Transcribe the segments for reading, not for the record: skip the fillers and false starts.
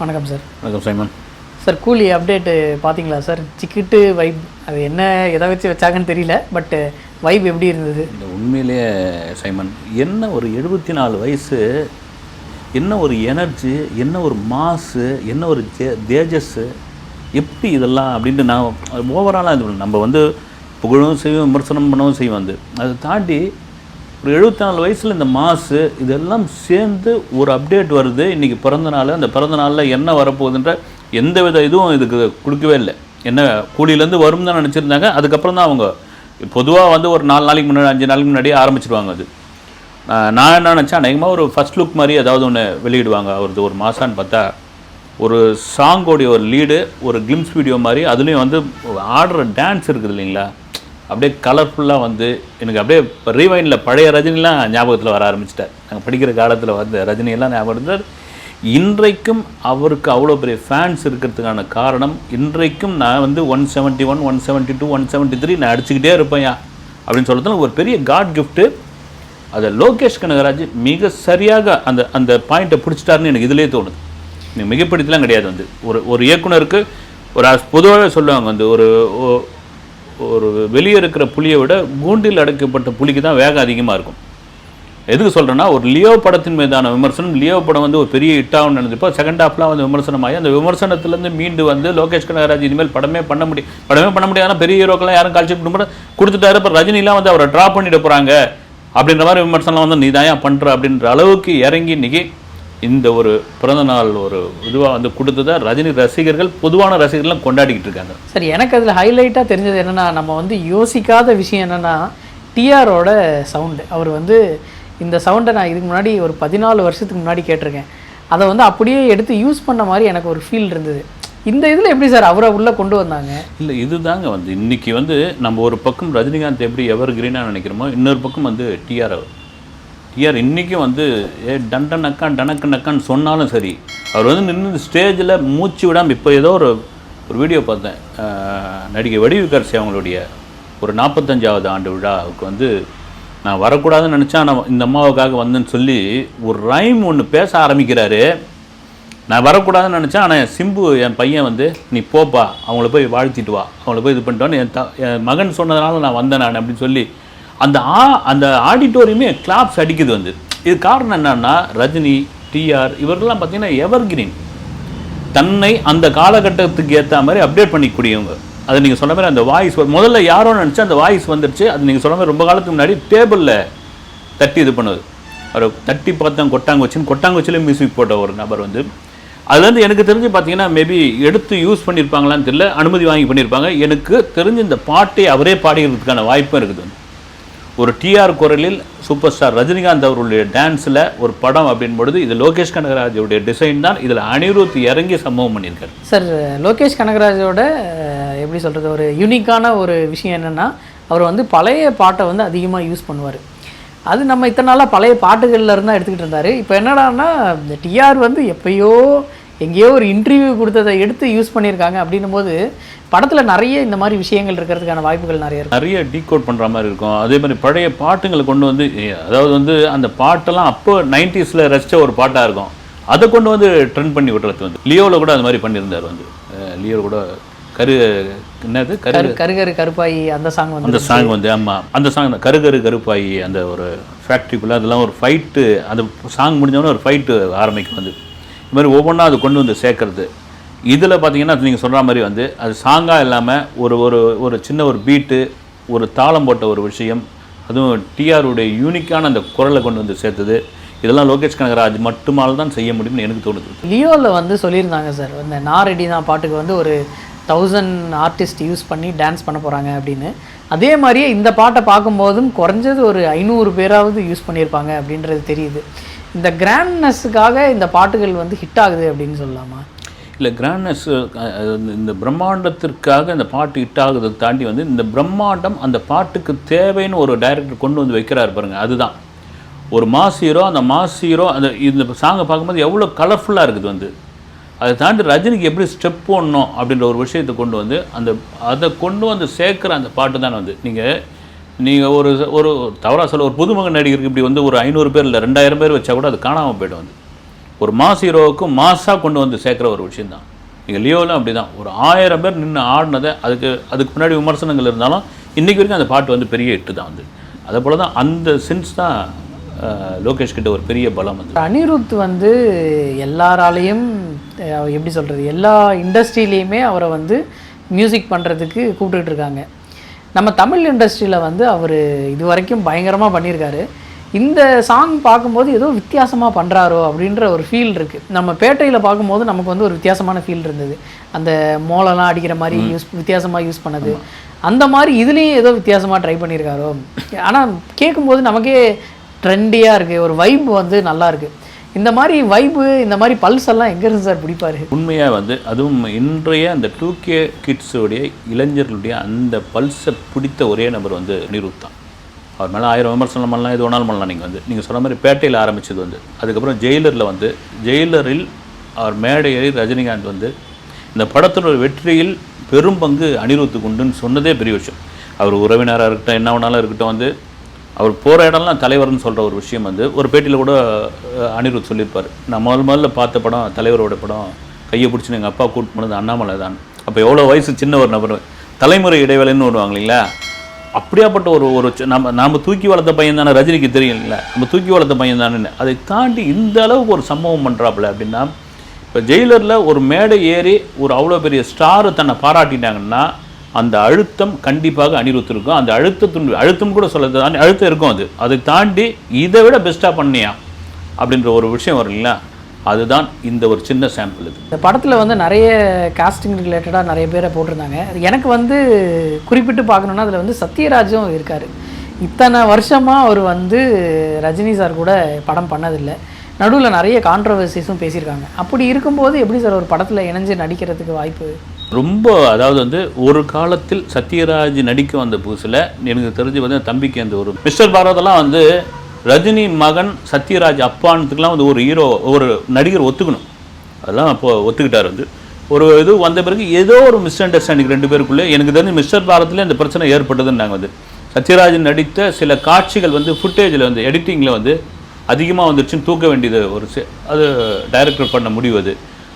வணக்கம் சார். வணக்கம் Simon sir. கூலி அப்டேட்டு பார்த்தீங்களா சார்? சிக்கிட்டு வைப் அது என்ன எதை வச்சு வச்சாங்கன்னு தெரியல, பட் வைப் எப்படி இருந்தது? இந்த உண்மையிலேயே சைமன் என்ன ஒரு 74 வயசு, என்ன ஒரு எனர்ஜி, என்ன ஒரு மாசு, என்ன ஒரு தேஜஸ்ஸு, எப்படி இதெல்லாம் அப்படின்ட்டு நான் ஓவராலாக இது நம்ம வந்து புகழும் செய்வோம், விமர்சனம் பண்ணவும் செய்வோம். அதை தாண்டி ஒரு 74 வயசில் இந்த மாசு இதெல்லாம் சேர்ந்து ஒரு அப்டேட் வருது. இன்றைக்கி பிறந்த நாள், அந்த பிறந்த நாளில் என்ன வரப்போகுதுன்ற எந்த வித இதுவும் இதுக்கு கொடுக்கவே இல்லை. என்ன கூலியிலேருந்து வரும் தான் நினச்சிருந்தாங்க. அதுக்கப்புறம் தான் அவங்க பொதுவாக வந்து ஒரு 4 நாளைக்கு முன்னாடி 5 நாளைக்கு முன்னாடியே ஆரம்பிச்சிடுவாங்க. அது நான் என்ன நினச்சேன், அநேகமாக ஒரு ஃபஸ்ட் லுக் மாதிரி ஏதாவது ஒன்று வெளியிடுவாங்க. அவரது ஒரு மாதம்னு பார்த்தா ஒரு சாங்கோடைய ஒரு லீடு, ஒரு கிளிம்ஸ் வீடியோ மாதிரி. அதுலேயும் வந்து ஆடுற டான்ஸ் இருக்குது இல்லைங்களா, அப்படியே கலர்ஃபுல்லாக வந்து எனக்கு அப்படியே ரீவைனில் பழைய ரஜினிலாம் ஞாபகத்தில் வர ஆரம்பிச்சிட்டார். நாங்கள் படிக்கிற காலத்தில் வந்து ரஜினியெல்லாம் ஞாபகம் இருந்தார். இன்றைக்கும் அவருக்கு அவ்வளோ பெரிய ஃபேன்ஸ் இருக்கிறதுக்கான காரணம், இன்றைக்கும் நான் வந்து 171, 172, 173 நான் அடிச்சுக்கிட்டே இருப்பேன்யா அப்படின்னு சொல்கிறதுல ஒரு பெரிய காட் கிஃப்ட்டு. அதை லோகேஷ் கனகராஜ் மிக சரியாக அந்த அந்த பாயிண்ட்டை பிடிச்சிட்டாருன்னு எனக்கு இதிலே தோணுது. நீங்கள் மிகப்படுத்தலாம் கிடையாது. வந்து ஒரு இயக்குனருக்கு ஒரு பொதுவாகவே சொல்லுவாங்க, வந்து ஒரு வெளியே இருக்கிற புலியை விட கூண்டில் அடைக்கப்பட்ட புலிக்கு தான் வேகம் அதிகமாக இருக்கும். எதுக்கு சொல்கிறேன்னா, ஒரு லியோ படத்தின் மீதான விமர்சனம், லியோ படம் வந்து ஒரு பெரிய ஹிட்டாகவும் நடந்தப்போ செகண்ட் ஹாஃப்லாம் வந்து விமர்சனமாகி அந்த விமர்சனத்துலேருந்து மீண்டு வந்து லோகேஷ் கனகராஜ் இனிமேல் படமே பண்ண முடியாதுன்னா பெரிய ஹீரோக்கெல்லாம் யாரும் கால்ஷீட் கொடுத்துட்டாரு. இப்போ ரஜினிலாம் வந்து அவரை ட்ராப் பண்ணிட போகிறாங்க அப்படின்ற மாதிரி விமர்சனம் வந்து நீ தான் ஏன் பண்ணுற அப்படின்ற அளவுக்கு இறங்கி இன்றைக்கி இந்த ஒரு பிறந்தநாள் ஒரு இதுவாக வந்து கொடுத்ததை ரஜினி ரசிகர்கள், பொதுவான ரசிகர்கள்லாம் கொண்டாடிக்கிட்டு இருக்காங்க. சரி, எனக்கு அதில் ஹைலைட்டாக தெரிஞ்சது என்னென்னா, நம்ம வந்து யோசிக்காத விஷயம் என்னென்னா டிஆரோட சவுண்டு. அவர் வந்து இந்த சவுண்டை நான் இதுக்கு முன்னாடி ஒரு 14 வருஷத்துக்கு முன்னாடி கேட்டிருக்கேன். அதை வந்து அப்படியே எடுத்து யூஸ் பண்ண மாதிரி எனக்கு ஒரு ஃபீல் இருந்தது. இந்த இதில் எப்படி சார் அவரை உள்ளே கொண்டு வந்தாங்க? இல்லை, இதுதாங்க வந்து இன்றைக்கி வந்து நம்ம ஒரு பக்கம் ரஜினிகாந்த் எப்படி எவர் கிரீனாக நினைக்கிறோமோ, இன்னொரு பக்கம் வந்து டிஆர் இன்றைக்கும் வந்து டக்கு நக்கான்னு சொன்னாலும் சரி, அவர் வந்து நின்று ஸ்டேஜில் மூச்சு விடாமல். இப்போ ஏதோ ஒரு வீடியோ பார்த்தேன், நடிகை வடிவுக்கரசி அவங்களுடைய ஒரு 45வது ஆண்டு விழாவுக்கு வந்து நான் வரக்கூடாதுன்னு நினச்சா, நான் இந்த அம்மாவுக்காக வந்தேன்னு சொல்லி ஒரு ரைம் ஒன்று பேச ஆரம்பிக்கிறாரு. நான் வரக்கூடாதுன்னு நினச்சேன், ஆனால் சிம்பு என் பையன் வந்து நீ போப்பா, அவங்கள போய் வாழ்த்திட்டு வா, அவங்கள போய் இது பண்ணிட்டோன்னு என் மகன் சொன்னதுனால நான் வந்தேன் நான் அப்படின்னு சொல்லி அந்த ஆடிட்டோரியமே கிளாப்ஸ் அடிக்குது. வந்து இது காரணம் என்னன்னா, ரஜினி, டிஆர் இவர்கள்லாம் பார்த்தீங்கன்னா எவர் கிரீன், தன்னை அந்த காலகட்டத்துக்கு ஏற்ற மாதிரி அப்டேட் பண்ணிக்கூடியவங்க. அது நீங்கள் சொன்ன மாதிரி அந்த வாய்ஸ் முதல்ல யாரோ நினச்சா அந்த வாய்ஸ் வந்துடுச்சு. அது நீங்கள் சொன்ன மாதிரி ரொம்ப காலத்துக்கு முன்னாடி டேபிளில் தட்டி இது பண்ணுது. அவர் தட்டி பார்த்தேன் கொட்டாங்குச்சிலே மியூசிக் போட்ட ஒரு நபர் வந்து அது வந்து எனக்கு தெரிஞ்சு பார்த்தீங்கன்னா மேபி எடுத்து யூஸ் பண்ணியிருப்பாங்களான்னு தெரியல, அனுமதி வாங்கி பண்ணியிருப்பாங்க. எனக்கு தெரிஞ்சு இந்த பாட்டை அவரே பாடிக்கிறதுக்கான வாய்ப்பும் இருக்குது. வந்து ஒரு டிஆர் குரலில் சூப்பர் ஸ்டார் ரஜினிகாந்த் அவர்களுடைய டான்ஸில் ஒரு படம் அப்படின்பொழுது இது லோகேஷ் கனகராஜோடைய டிசைன் தான். இதில் அனிருத் இறங்கி சம்பவம் பண்ணியிருக்காரு. சார், லோகேஷ் கனகராஜோட எப்படி சொல்கிறது, ஒரு யூனிக்கான ஒரு விஷயம் என்னென்னா, அவர் வந்து பழைய பாட்டை வந்து அதிகமாக யூஸ் பண்ணுவார். அது நம்ம இத்தனை நாளாக பழைய பாட்டுகளில் இருந்தால் எடுத்துக்கிட்டு இருந்தார். இப்போ என்னடான்னா, இந்த டிஆர் வந்து எப்பயோ எங்கேயோ ஒரு இன்டர்வியூ கொடுத்ததை எடுத்து யூஸ் பண்ணியிருக்காங்க. அப்படின்னும் போது படத்தில் நிறைய இந்த மாதிரி விஷயங்கள் இருக்கிறதுக்கான வாய்ப்புகள் நிறைய டீகோட் பண்ணுற மாதிரி இருக்கும். அதே மாதிரி பழைய பாட்டுங்களை கொண்டு வந்து, அதாவது வந்து அந்த பாட்டெல்லாம் அப்போ 90s ரசித்த ஒரு பாட்டாக இருக்கும், அதை கொண்டு வந்து ட்ரெண்ட் பண்ணி விட்டுறது. வந்து லியோவில் கூட அது மாதிரி பண்ணியிருந்தார். வந்து லியோ கூட கருகரு கருப்பாயி அந்த சாங் வந்து ஆமாம், அந்த சாங் தான் கருகரு கருப்பாயி. அந்த ஒரு ஃபேக்ட்ரிக்குள்ளே அதெல்லாம் ஒரு ஃபைட்டு, அந்த சாங் முடிஞ்சவொன்னே ஒரு ஃபைட்டு ஆரம்பிக்கும். வந்து இது மாதிரி ஒவ்வொன்றா அது கொண்டு வந்து சேர்க்கறது. இதில் பார்த்தீங்கன்னா நீங்கள் சொல்கிற மாதிரி வந்து அது சாங்காக இல்லாமல் ஒரு சின்ன ஒரு பீட்டு, ஒரு தாளம் போட்ட ஒரு விஷயம், அதுவும் டிஆருடைய யூனிக்கான அந்த குரலை கொண்டு வந்து சேர்த்தது. இதெல்லாம் லோகேஷ் கனகராஜ் மட்டுமால் தான் செய்ய முடியும்னு எனக்கு தோணுது. லியோவில் வந்து சொல்லியிருந்தாங்க சார், இந்த நான் ரெடி தான் பாட்டுக்கு வந்து ஒரு 1000 ஆர்டிஸ்ட் யூஸ் பண்ணி டான்ஸ் பண்ண போகிறாங்க அப்படின்னு. அதே மாதிரியே இந்த பாட்டை பார்க்கும்போதும் குறைஞ்சது ஒரு 500 பேராவது யூஸ் பண்ணியிருப்பாங்க அப்படின்றது தெரியுது. இந்த கிராண்ட்னஸுக்காக இந்த பாட்டுகள் வந்து ஹிட் ஆகுது அப்படின்னு சொல்லலாமா? இல்லை, கிராண்ட்னஸ் இந்த பிரம்மாண்டத்திற்காக இந்த பாட்டு ஹிட் ஆகுதை தாண்டி வந்து இந்த பிரம்மாண்டம் அந்த பாட்டுக்கு தேவைன்னு ஒரு டைரக்டர் கொண்டு வந்து வைக்கிறார் பாருங்கள். அதுதான் ஒரு மாஸ் ஹீரோ. அந்த மாஸ் ஹீரோ இந்த சாங்கை பார்க்கும்போது எவ்வளோ கலர்ஃபுல்லாக இருக்குது. வந்து அதை தாண்டி ரஜினிக்கு எப்படி ஸ்டெப் போடணும் அப்படின்ற ஒரு விஷயத்தை கொண்டு வந்து அதை கொண்டு வந்து சேர்க்குற அந்த பாட்டு தான். வந்து நீங்கள் ஒரு தவறாக சொல்ல, ஒரு புதுமுக நடிகருக்கு இப்படி வந்து ஒரு 500 பேர் இல்லை 2000 பேர் வச்சா கூட அது காணாமல் போய்டும். வந்து ஒரு மாஸ் ஹீரோவுக்கு மாஸாக கொண்டு வந்து சேர்க்குற ஒரு விஷயந்தான். நீங்கள் லியோவில் அப்படி தான் ஒரு 1000 பேர் நின்று ஆடினதை அதுக்கு முன்னாடி விமர்சனங்கள் இருந்தாலும் இன்றைக்கி வரைக்கும் அந்த பாட்டு வந்து பெரிய ஹிட்டு தான் வந்து. அதே போல் தான் அந்த சென்ஸ் தான் லோகேஷ் கிட்ட ஒரு பெரிய பலம் வந்து. அனிருத் வந்து எல்லாராலையும் எப்படி சொல்கிறது, எல்லா இண்டஸ்ட்ரியிலையுமே அவரை வந்து மியூசிக் பண்ணுறதுக்கு கூப்பிட்டுட்டு இருக்காங்க. நம்ம தமிழ் இண்டஸ்ட்ரியில் வந்து அவர் இது வரைக்கும் பயங்கரமாக பண்ணியிருக்காரு. இந்த சாங் பார்க்கும்போது ஏதோ வித்தியாசமாக பண்ணுறாரோ அப்படின்ற ஒரு ஃபீல் இருக்குது. நம்ம பேட்டையில் பார்க்கும்போது நமக்கு வந்து ஒரு வித்தியாசமான ஃபீல் இருந்தது. அந்த மோளெல்லாம் அடிக்கிற மாதிரி வித்தியாசமாக யூஸ் பண்ணது, அந்த மாதிரி இதுலேயும் ஏதோ வித்தியாசமாக ட்ரை பண்ணியிருக்காரோ. ஆனால் கேட்கும்போது நமக்கே ட்ரெண்டியாக இருக்குது, ஒரு வைப் வந்து நல்லா இருக்குது. இந்த மாதிரி வைப்பு, இந்த மாதிரி பல்ஸ் எல்லாம் எங்கே இருந்து சார் பிடிப்பார்? உண்மையாக வந்து அதுவும் இன்றைய அந்த 2K கிட்ஸுடைய இளைஞர்களுடைய அந்த பல்ஸை பிடித்த ஒரே நபர் வந்து அனிருத் தான். அவர் மேலே 1000 விமர்சனம் பண்ணலாம், இது ஒன்றாலும் பண்ணலாம். நீங்கள் சொன்ன மாதிரி பேட்டையில் ஆரம்பித்தது வந்து, அதுக்கப்புறம் ஜெயிலரில் வந்து, ஜெயிலரில் அவர் மேடை ஏறி ரஜினிகாந்த் வந்து இந்த படத்தோட வெற்றியில் பெரும் பங்கு அனிருத்துக்கு உண்டுன்னு சொன்னதே பெரிய விஷயம். அவர் உறவினராக இருக்கட்டும், என்ன வேணாலும் இருக்கட்டும், வந்து அவர் போகிற இடம்லாம் தலைவர்னு சொல்கிற ஒரு விஷயம் வந்து ஒரு பேட்டியில் கூட அனிருத் சொல்லியிருப்பார். நான் முதல்ல பார்த்த படம் தலைவரோட படம், கையை பிடிச்சின்னு எங்கள் அப்பா கூட்டு போனது அண்ணாமலை தான். அப்போ எவ்வளோ வயசு சின்ன ஒரு நபர், தலைமுறை இடைவேளைன்னு வருவாங்க இல்லைங்களா, அப்படியாப்பட்ட ஒரு நம்ம தூக்கி வளர்த்த பையன் தானே, ரஜினிக்கு தெரியும் இல்லை, நம்ம தூக்கி வளர்த்த பையன் தானே. அதை தாண்டி இந்த அளவுக்கு ஒரு சம்பவம் பண்ணுறாப்புல அப்படின்னா, இப்போ ஜெயிலரில் ஒரு மேடை ஏறி ஒரு அவ்வளோ பெரிய ஸ்டாரு தன்னை பாராட்டினாங்கன்னா அந்த அழுத்தம் கண்டிப்பாக அனிருத் இருக்கும். அந்த அழுத்தம் கூட சொல்ல அழுத்தம் இருக்கும். அதை தாண்டி இதை விட பெஸ்ட்டாக பண்ணியா அப்படின்ற ஒரு விஷயம் வரும் இல்லைங்களா, அதுதான் இந்த ஒரு சின்ன சாம்பிள். இது இந்த படத்தில் வந்து நிறைய காஸ்டிங் ரிலேட்டடாக நிறைய பேரை போட்டிருந்தாங்க. எனக்கு வந்து குறிப்பிட்டு பார்க்கணுன்னா அதில் வந்து சத்யராஜும் இருக்கார். இத்தனை வருஷமாக அவர் வந்து ரஜினி சார் கூட படம் பண்ணதில்லை. நடுவில் நிறைய கான்ட்ரவர்சிஸும் பேசியிருக்காங்க. அப்படி இருக்கும்போது எப்படி சார் ஒரு படத்தில் இணைஞ்சு நடிக்கிறதுக்கு வாய்ப்பு? ரொம்ப, அதாவது வந்து ஒரு காலத்தில் சத்யராஜ் நடிக்க வந்த புதுசில் எனக்கு தெரிஞ்சு வந்து தம்பிக்கு அந்த ஒரு மிஸ்டர் பாரதெல்லாம் வந்து ரஜினி மகன் சத்யராஜ் அப்பானதுக்கெலாம் வந்து ஒரு ஹீரோ ஒரு நடிகர் ஒத்துக்கணும். அதெல்லாம் அப்போது ஒத்துக்கிட்டார். வந்து ஒரு இது வந்த பிறகு ஏதோ ஒரு மிஸ் அண்டர்ஸ்டாண்டிங் 2 பேருக்குள்ளே. எனக்கு தெரிஞ்சு மிஸ்டர் பாரத்தில் இந்த பிரச்சனை ஏற்பட்டதுன்னு நாங்கள் வந்து சத்யராஜ் நடித்த சில காட்சிகள் வந்து ஃபுட்டேஜில் வந்து எடிட்டிங்கில் வந்து அதிகமாக வந்துருச்சுன்னு தூக்க வேண்டியது அது டைரக்டர் பண்ண முடிவு.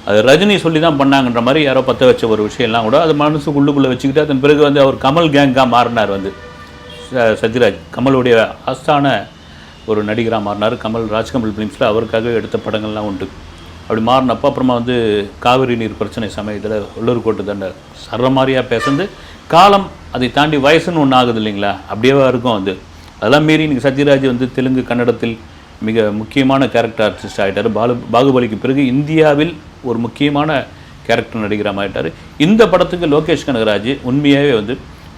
அது ரஜினி சொல்லி தான் பண்ணாங்கன்ற மாதிரி யாரோ பற்ற வச்ச ஒரு விஷயம்லாம் கூட அது மனசுக்குள்ளுக்குள்ளே வச்சுக்கிட்டு அதன் பிறகு வந்து அவர் கமல் கேங்காக மாறினார். வந்து சத்யராஜ் கமலுடைய ஆஸ்தான ஒரு நடிகராக மாறினார். ராஜ்கமல் ஃபிலிம்ஸில் அவருக்காக எடுத்த படங்கள்லாம் உண்டு. அப்படி மாறினப்போ அப்புறமா வந்து காவிரி நீர் பிரச்சனை சமயத்தில் உள்ளூர் கோட்டு தண்டை சர்ற மாதிரியாக பேசுந்து காலம் அதை தாண்டி வயசுன்னு ஒன்று ஆகுது இல்லைங்களா, அப்படியே இருக்கும். அதெல்லாம் மீறி இன்றைக்கி சத்யராஜ் வந்து தெலுங்கு கன்னடத்தில் மிக முக்கியமான கேரக்டர் ஆர்டிஸ்ட் ஆகிட்டார். பாகுபலிக்கு பிறகு இந்தியாவில் ஒரு முக்கியமான கேரக்டர் நடிகராக ஆகிட்டார். இந்த படத்துக்கு லோகேஷ் கனகராஜ் உண்மையாகவே வந்து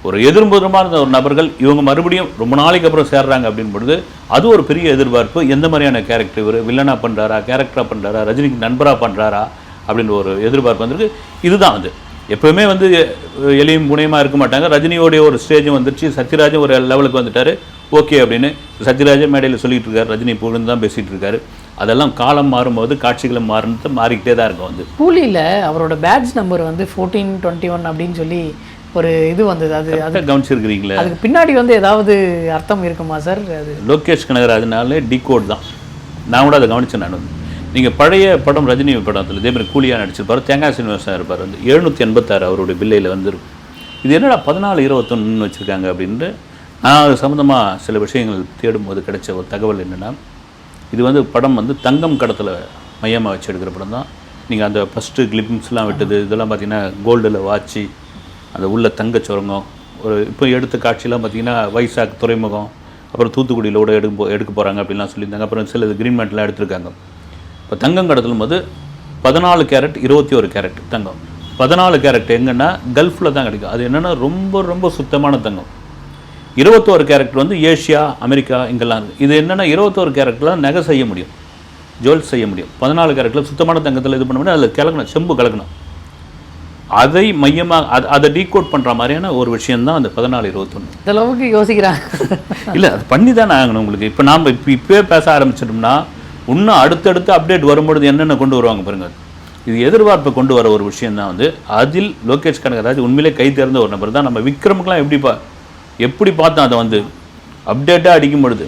ஒரு எதிர்பார்ப்பான இருந்த ஒரு நபர்கள் இவங்க மறுபடியும் ரொம்ப நாளைக்கு அப்புறம் சேர்றாங்க அப்படின்னு பொழுது அது ஒரு பெரிய எதிர்பார்ப்பு. எந்த மாதிரியான கேரக்டர் இவர் வில்லனாக பண்ணுறாரா, கேரக்டராக பண்ணுறாரா, ரஜினிக்கு நண்பராக பண்ணுறாரா அப்படின்ற ஒரு எதிர்பார்ப்பு வந்திருக்கு. இதுதான் வந்து எப்போவுமே வந்து எளியும் புனையமாக இருக்க மாட்டாங்க. ரஜினியோடைய ஒரு ஸ்டேஜும் வந்துருச்சு, சத்யராஜும் ஒரு லெவலுக்கு வந்துட்டார். ஓகே அப்படின்னு சத்யராஜே மேடையில் சொல்லிகிட்டு இருக்காரு, ரஜினி புகழ்ந்து தான் பேசிகிட்டு இருக்காரு. அதெல்லாம் காலம் மாறும்போது காட்சிகளும் மாறிக்கிட்டே தான் இருக்கும். வந்து கூலியில் அவரோட பேட்ச் நம்பர் வந்து 1421 அப்படின்னு சொல்லி ஒரு இது வந்தது. அது கவனிச்சிருக்கிறீங்களா? அதுக்கு பின்னாடி வந்து ஏதாவது அர்த்தம் இருக்குமா சார்? அது லோகேஷ் கனகராஜனாலே டிகோட் தான். நான் கூட அதை கவனித்தேன். நான் வந்து நீங்கள் பழைய படம் ரஜினி படத்தில் இதே மாதிரி கூலியாக நடிச்சிருப்பார். தேங்காய் சீனிவாசன் இருப்பார். வந்து 786 அவருடைய பில்லையில் வந்துருக்கும். இது என்னடா 1421 வச்சுருக்காங்க அப்படின்ட்டு நான் அது சம்மந்தமாக சில விஷயங்கள் தேடும்போது கிடைச்ச ஒரு தகவல் என்னென்னா, இது வந்து படம் வந்து தங்கம் கடத்தில் மையமாக வச்சு எடுக்கிற படம் தான். நீங்கள் அந்த ஃபஸ்ட்டு கிளிப்ஸ்லாம் விட்டது இதெல்லாம் பார்த்தீங்கன்னா கோல்டில் வாட்சி, அந்த உள்ள தங்க சுரங்கம், ஒரு இப்போ எடுத்த காட்சியெலாம் பார்த்தீங்கன்னா வைசாக் துறைமுகம், அப்புறம் தூத்துக்குடியிலோட எடுக்க போகிறாங்க அப்படின்லாம் சொல்லியிருந்தாங்க. அப்புறம் சில கிரீன் மேட்லாம் எடுத்திருக்காங்க. இப்போ தங்கம் கடத்தலும் போது 14 கேரட் 21 கேரட் தங்கம். 14 கேரட் எங்கன்னா கல்ஃபில் தான் கிடைக்கும். அது என்னென்னா ரொம்ப ரொம்ப சுத்தமான தங்கம். 21 கேரட் வந்து ஏஷியா, அமெரிக்கா இங்கெல்லாம் இருக்குது. இது என்னென்னா 21 கேரட்டில் நகை செய்ய முடியும், ஜுவல்ஸ் செய்ய முடியும். 14 கேரட்டில் சுத்தமான தங்கத்தில் இது பண்ண முடியும். அதில் கலக்கணும், செம்பு கலக்கணும். அதை மையமாக அதை டீகோட் பண்ணுற மாதிரியான ஒரு விஷயந்தான் அந்த 1421. இந்த அளவுக்கு யோசிக்கிறாங்க இல்லை, அது பண்ணி தானே ஆகணும் உங்களுக்கு. இப்போ நாம் இப்போவே பேச ஆரம்பிச்சிட்டோம்னா இன்னும் அடுத்தடுத்து அப்டேட் வரும்பொழுது என்னென்ன கொண்டு வருவாங்க பாருங்கள். இது எதிர்பார்ப்பை கொண்டு வர ஒரு விஷயந்தான். வந்து அதில் லோகேஷ் கனகராஜ் உண்மையிலே கை தேர்ந்த ஒரு நபர் தான். நம்ம விக்ரமுக்கெலாம் எப்படி பார்த்தோம், அதை வந்து அப்டேட்டாக அடிக்கும் பொழுது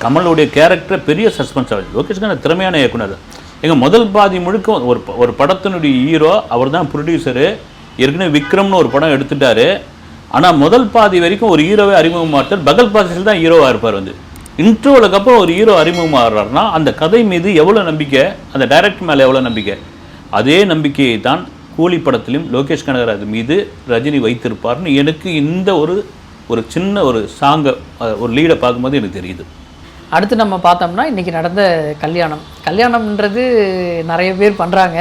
கமலுடைய கேரக்டர் பெரிய சஸ்பென்ஸ் ஆகுது. லோகேஷ் கனகராஜ் திறமையான இயக்குனர். எங்கள் முதல் பாதி முழுக்க ஒரு படத்தினுடைய ஹீரோ அவர் தான் ப்ரொடியூசரு. ஏற்கனவே விக்ரம்னு ஒரு படம் எடுத்துட்டாரு. ஆனால் முதல் பாதி வரைக்கும் ஒரு ஹீரோவே அறிமுகமாட்டார். பகல் பாசியில் தான் ஹீரோவாக இருப்பார். இன்ட்ரோவுக்கு அப்புறம் ஒரு ஹீரோ அறிமுகமாகறாருன்னா அந்த கதை மீது எவ்வளோ நம்பிக்கை, அந்த டைரக்டர் மேலே எவ்வளோ நம்பிக்கை, அதே நம்பிக்கையை தான் கூலி படத்திலும் லோகேஷ் கனகராஜ் மீது ரஜினி வைத்திருப்பார்னு எனக்கு இந்த ஒரு சின்ன ஒரு சாங்கை ஒரு லீடை பார்க்கும்போது எனக்கு தெரியுது. அடுத்து நம்ம பார்த்தோம்னா இன்றைக்கி நடந்த கல்யாணம்ன்றது நிறைய பேர் பண்ணுறாங்க.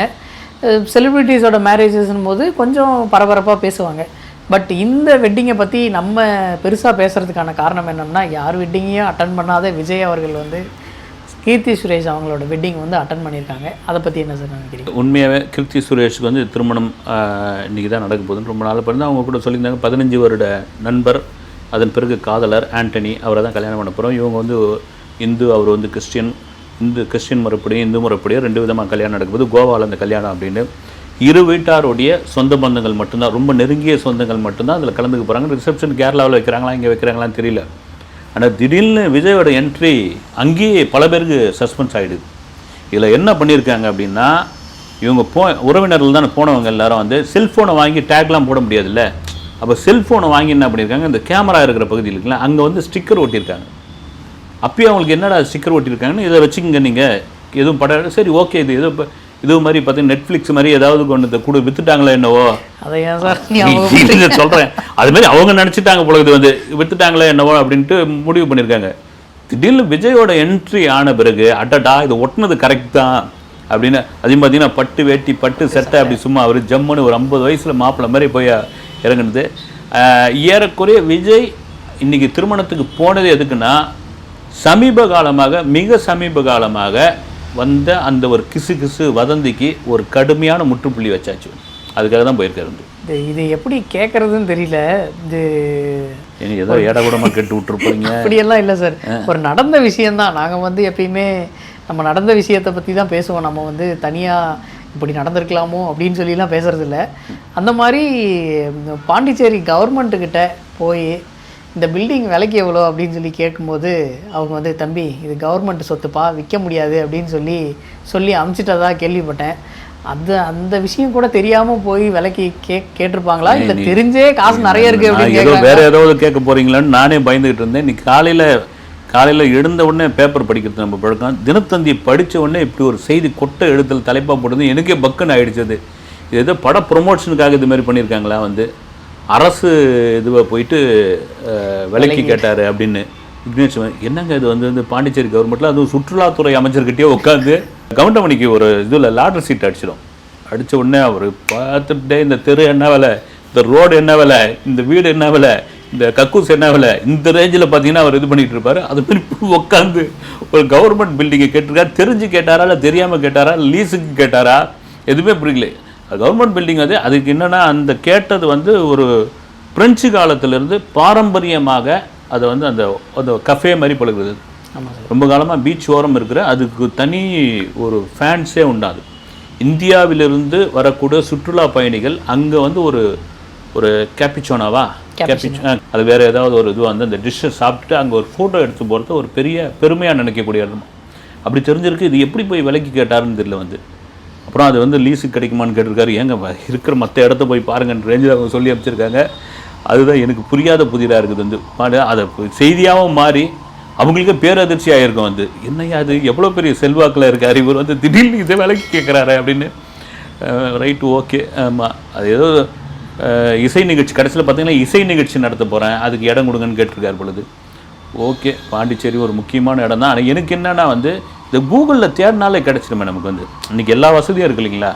செலிப்ரிட்டிஸோட மேரேஜஸ்னும் போது கொஞ்சம் பரபரப்பாக பேசுவாங்க. பட் இந்த வெட்டிங்கை பற்றி நம்ம பெருசாக பேசுகிறதுக்கான காரணம் என்னென்னா, யார் வெட்டிங்கையும் அட்டன் பண்ணாத விஜய் அவர்கள் கீர்த்தி சுரேஷ் அவங்களோட வெட்டிங் அட்டன் பண்ணியிருக்காங்க. அதை பற்றி என்ன சார் நினைக்கிறீங்க? உண்மையாகவே கீர்த்தி சுரேஷுக்கு திருமணம் இன்றைக்கி தான் நடக்க போகுதுன்னு ரொம்ப நாள் பிறந்து அவங்க கூட சொல்லியிருந்தாங்க. 15 வருட நண்பர், அதன் பிறகு காதலர் ஆண்டனி, அவரை தான் கல்யாணம் பண்ண போகிறோம். இவங்க இந்து, அவர் கிறிஸ்டின் முறைப்படியும் இந்து முறைப்படியும் 2 விதமாக கல்யாணம் நடக்கும்போது கோவாவில் அந்த கல்யாணம் அப்படின்னு இரு வீட்டாருடைய சொந்த பந்தங்கள் மட்டும்தான், ரொம்ப நெருங்கிய சொந்தங்கள் மட்டும்தான் அதில் கலந்துக்க போகிறாங்க. ரிசப்ஷன் கேரளாவில் வைக்கிறாங்களா இங்கே வைக்கிறாங்களான்னு தெரியல. ஆனால் திடீர்னு விஜயோட என்ட்ரி அங்கேயே பல பேருக்கு சஸ்பென்ஸ் ஆகிடுது. இதில் என்ன பண்ணியிருக்காங்க அப்படின்னா, இவங்க உறவினர்கள் தானே போனவங்க எல்லாரும் செல்ஃபோனை வாங்கி டேக்லாம் போட முடியாதுல்ல. அப்போ செல்ஃபோனை வாங்கி என்ன பண்ணியிருக்காங்க, இந்த கேமரா இருக்கிற பகுதியில் இருக்குல்ல அங்கே ஸ்டிக்கர் ஒட்டியிருக்காங்க. அப்பயும் அவங்களுக்கு என்னடா ஸ்டிக்கர் ஒட்டியிருக்காங்கன்னு, இதை வச்சுக்கோங்க நீங்கள் எதுவும் படம் சரி ஓகே, இது மாதிரி பார்த்தீங்கன்னா நெட்ஃப்ளிக்ஸ் மாதிரி ஏதாவது கொண்டு கூட வித்துட்டாங்களா என்னவோ, அதை ஏன் சார் சொல்கிறேன், அது மாதிரி அவங்க நினச்சிட்டாங்க போல வித்துட்டாங்களா என்னவோ அப்படின்ட்டு முடிவு பண்ணியிருக்காங்க. திடீர்னு விஜயோட என்ட்ரி ஆன பிறகு அட்டடா இது ஒட்டினது கரெக்ட் தான் அப்படின்னு, அதையும் பார்த்தீங்கன்னா பட்டு வேட்டி பட்டு சட்டை அப்படி சும்மா அவர் ஜம்முன்னு ஒரு 50 வயசில் மாப்பிள்ளை மாதிரி போய் இறங்குனது. ஏறக்குறைய விஜய் இன்றைக்கி திருமணத்துக்கு போனது எதுக்குன்னா, மிக சமீப காலமாக வந்த அந்த ஒரு கிசு வதந்திக்கு ஒரு கடுமையான முற்றுப்புள்ளி வச்சாச்சு. அதுக்காக தான் போயிருக்காரு. இது எப்படி கேட்குறதுன்னு தெரியல. இது ஏதோ ஏடகூடமாக கேட்டு விட்டுருப்பீங்க. அப்படியெல்லாம் இல்லை சார், ஒரு நடந்த விஷயந்தான். நாங்கள் எப்பயுமே நம்ம நடந்த விஷயத்தை பற்றி தான் பேசுவோம். நம்ம தனியாக இப்படி நடந்திருக்கலாமோ அப்படின்னு சொல்லிலாம் பேசுகிறதில்ல. அந்த மாதிரி பாண்டிச்சேரி கவர்மெண்ட்டுக்கிட்ட போய் இந்த பில்டிங் விலைக்கு எவ்வளோ அப்படின்னு சொல்லி கேட்கும்போது அவங்க தம்பி இது கவர்மெண்ட் சொத்துப்பா, விற்க முடியாது அப்படின்னு சொல்லி அமுச்சிட்டதா கேள்விப்பட்டேன். அந்த விஷயம் கூட தெரியாமல் போய் விலைக்கு கேட்டிருப்பாங்களா, இல்லை தெரிஞ்சே காசு நிறைய இருக்குது அப்படின்னு வேறு ஏதாவது கேட்க போகிறீங்களான்னு நானே பயந்துக்கிட்டு இருந்தேன். இன்னைக்கு காலையில் எழுந்த உடனே பேப்பர் படிக்கிறது நம்ம பழக்கம். தினத்தந்தி படித்த உடனே இப்படி ஒரு செய்தி கொட்டை எழுத்தில் தலைப்பாக போடுறது எனக்கே பக்குன்னு ஆகிடுச்சது. இது ஏதோ பட ப்ரொமோஷனுக்காக இது மாதிரி பண்ணியிருக்காங்களா, அரசு இதுவை போயிட்டு விலைக்கு கேட்டார் அப்படின்னு. விக்னேஷ் என்னங்க இது பாண்டிச்சேரி கவர்மெண்ட்டில் அதுவும் சுற்றுலாத்துறை அமைச்சர்கிட்டயே உட்காந்து கவுண்டமணிக்கு ஒரு இதில் லாட்ரி சீட் அடித்த உடனே அவர் பார்த்துட்டே இந்த தெரு என்ன விலை, இந்த ரோடு என்ன விலை, இந்த வீடு என்ன விலை, இந்த கக்கூஸ் என்ன விலை, இந்த ரேஞ்சில் பார்த்தீங்கன்னா அவர் இது பண்ணிகிட்டு இருப்பார். அது மாதிரி உட்காந்து ஒரு கவர்மெண்ட் பில்டிங்கை கேட்டிருக்காரு. தெரிஞ்சு கேட்டாரா இல்லை தெரியாமல் கேட்டாரா, லீஸுக்கு கேட்டாரா, எதுவுமே புரியல. கவர்மெண்ட் பில்டிங் அதுக்கு என்னென்னா அந்த கேட்டது ஒரு பிரெஞ்சு காலத்திலேருந்து பாரம்பரியமாக அதை அந்த கஃபே மாதிரி பழகுறது. ரொம்ப காலமாக பீச் ஓரம் இருக்கிற அதுக்கு தனி ஒரு ஃபேன்ஸே உண்டாது. இந்தியாவிலிருந்து வரக்கூடிய சுற்றுலா பயணிகள் அங்கே ஒரு கேப்பிச்சோனாவா அது வேறு ஏதாவது ஒரு இதுவாக அந்த டிஷ்ஷை சாப்பிட்டுட்டு அங்கே ஒரு ஃபோட்டோ எடுத்து போகிறது ஒரு பெரிய பெருமையாக நினைக்கக்கூடிய இடமா அப்படி தெரிஞ்சிருக்கு. இது எப்படி போய் விலைக்கு கேட்டாருன்னு தெரியல. அப்புறம் அது லீஸுக்கு கிடைக்குமான்னு கேட்டிருக்காரு. ஏங்க இருக்கிற மற்ற இடத்த போய் பாருங்கன்ற ரேஞ்சில் அவங்க சொல்லி அமைச்சிருக்காங்க. அதுதான் எனக்கு புரியாத புதிராக இருக்குது. அதை செய்தியாகவும் மாறி அவங்களுக்கு பேரதிர்ச்சி ஆகிருக்கும். என்னையா அது எவ்வளோ பெரிய செல்வாக்கில் இருக்கார் இவர் திடீர்னு இதை விலைக்கு கேட்குறாரு அப்படின்னு. Right okay. ஆமாம், அது ஏதோ இசை நிகழ்ச்சி கடைசியில் பார்த்தீங்கன்னா இசை நிகழ்ச்சி நடத்த போகிறேன், அதுக்கு இடம் கொடுங்கன்னு கேட்டிருக்கார் பொழுது. ஓகே, பாண்டிச்சேரி ஒரு முக்கியமான இடம் தான். ஆனால் எனக்கு என்னென்னா இந்த கூகுளில் தேடினாலே கிடச்சிடுமே நமக்கு. இன்றைக்கி எல்லா வசதியும் இருக்குது இல்லைங்களா.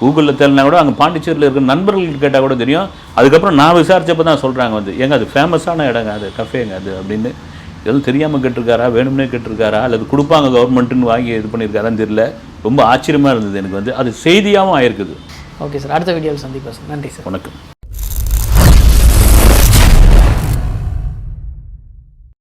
கூகுளில் தேடினா கூட அங்கே பாண்டிச்சேரியில் இருக்கிற நண்பர்களுக்கு கேட்டால் கூட தெரியும். அதுக்கப்புறம் நான் விசாரித்தப்போ தான் சொல்கிறாங்க ஏங்க அது ஃபேமஸான இடங்க, அது கஃபேங்க அது அப்படின்னு. எதுவும் தெரியாமல் கேட்டிருக்காரா, வேணும்னே கேட்டிருக்காரா, அல்லது கொடுப்பாங்க கவர்மெண்ட்டுன்னு வாங்கி இது பண்ணியிருக்காரான்னு தெரியல. ரொம்ப ஆச்சரியமாக இருந்தது எனக்கு. அது செய்தியாகவும் ஆயிருக்குது. ஓகே சார், அடுத்த வீடியோவில் சந்திப்போம் சார். நன்றி சார். வணக்கம்.